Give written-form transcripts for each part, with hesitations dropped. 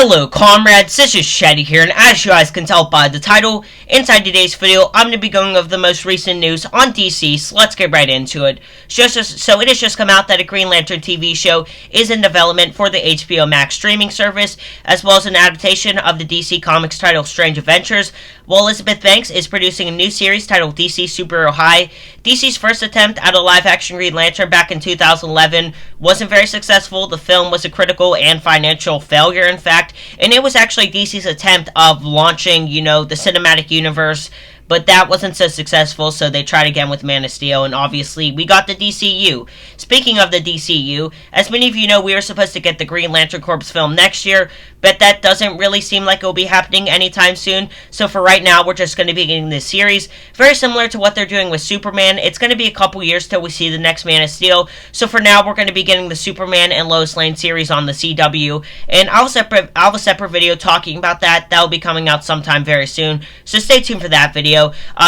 Hello comrades, this is Shady here, and as you guys can tell by the title, inside today's video, I'm going to be going over the most recent news on DC, so let's get right into it. So it has just come out that a Green Lantern TV show is in development for the HBO Max streaming service, as well as an adaptation of the DC Comics title Strange Adventures, while Elizabeth Banks is producing a new series titled DC Superhero High. DC's first attempt at a live-action Green Lantern back in 2011 wasn't very successful. The film was a critical and financial failure, in fact, and it was actually DC's attempt of launching, the cinematic universe, but that wasn't so successful, so they tried again with Man of Steel, and obviously, we got the DCU. Speaking of the DCU, as many of you know, we were supposed to get the Green Lantern Corps film next year, but that doesn't really seem like it will be happening anytime soon, so for right now, we're just going to be getting this series. Very similar to what they're doing with Superman. It's going to be a couple years till we see the next Man of Steel, so for now, we're going to be getting the Superman and Lois Lane series on the CW, and I'll have a separate video talking about that. That will be coming out sometime very soon, so stay tuned for that video.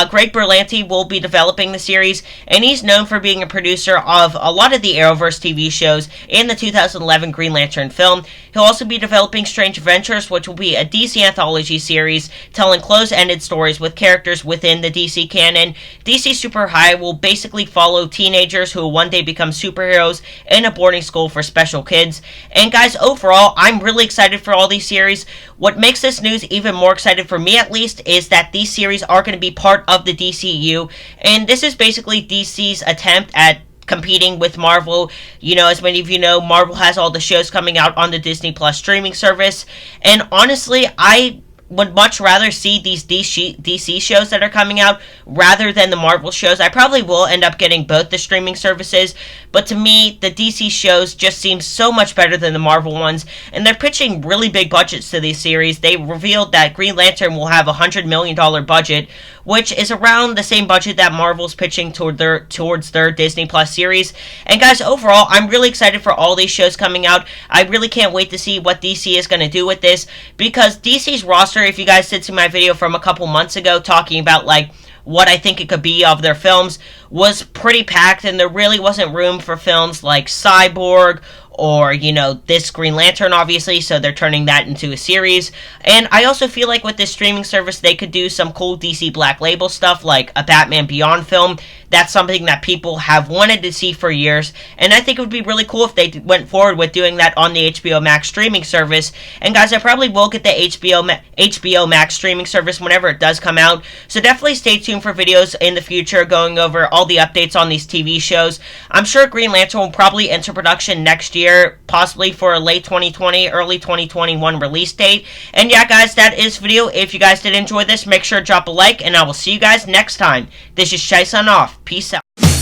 Greg Berlanti will be developing the series, and he's known for being a producer of a lot of the Arrowverse TV shows and the 2011 Green Lantern film. He'll also be developing Strange Adventures, which will be a DC anthology series telling close-ended stories with characters within the DC canon. DC Super High will basically follow teenagers who will one day become superheroes in a boarding school for special kids. And guys, overall, I'm really excited for all these series. What makes this news even more excited for me, at least, is that these series are going to be part of the DCU, and this is basically DC's attempt at competing with Marvel. As many of you know, Marvel has all the shows coming out on the Disney Plus streaming service, and honestly, I would much rather see these DC shows that are coming out rather than the Marvel shows. I probably will end up getting both the streaming services, but to me, the DC shows just seem so much better than the Marvel ones, and they're pitching really big budgets to these series. They revealed that Green Lantern will have a $100 million budget, which is around the same budget that Marvel's pitching towards their Disney Plus series. And guys, overall, I'm really excited for all these shows coming out. I really can't wait to see what DC is going to do with this, because DC's roster, if you guys did see my video from a couple months ago talking about what I think it could be of their films, was pretty packed, and there really wasn't room for films like Cyborg or, this Green Lantern, obviously, so they're turning that into a series. And I also feel like with this streaming service, they could do some cool DC Black Label stuff, like a Batman Beyond film. That's something that people have wanted to see for years, and I think it would be really cool if they went forward with doing that on the HBO Max streaming service. And guys, I probably will get the HBO Max streaming service whenever it does come out, so definitely stay tuned for videos in the future going over all the updates on these TV shows. I'm sure Green Lantern will probably enter production next year, possibly for a late 2020, early 2021 release date. And yeah, guys, that is video. If you guys did enjoy this, make sure to drop a like, and I will see you guys next time. This is Shay signing off. Peace out.